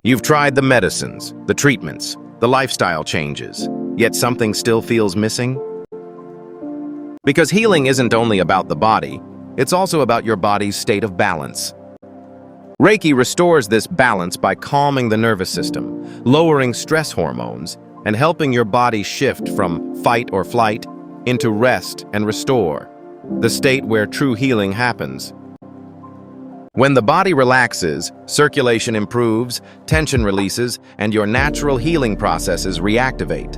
You've tried the medicines, the treatments, the lifestyle changes, yet something still feels missing? Because healing isn't only about the body, it's also about your body's state of balance. Reiki restores this balance by calming the nervous system, lowering stress hormones, and helping your body shift from fight or flight into rest and restore, the state where true healing happens. When the body relaxes, circulation improves, tension releases, and your natural healing processes reactivate.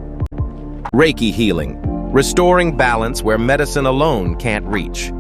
Reiki Healing, restoring balance where medicine alone can't reach.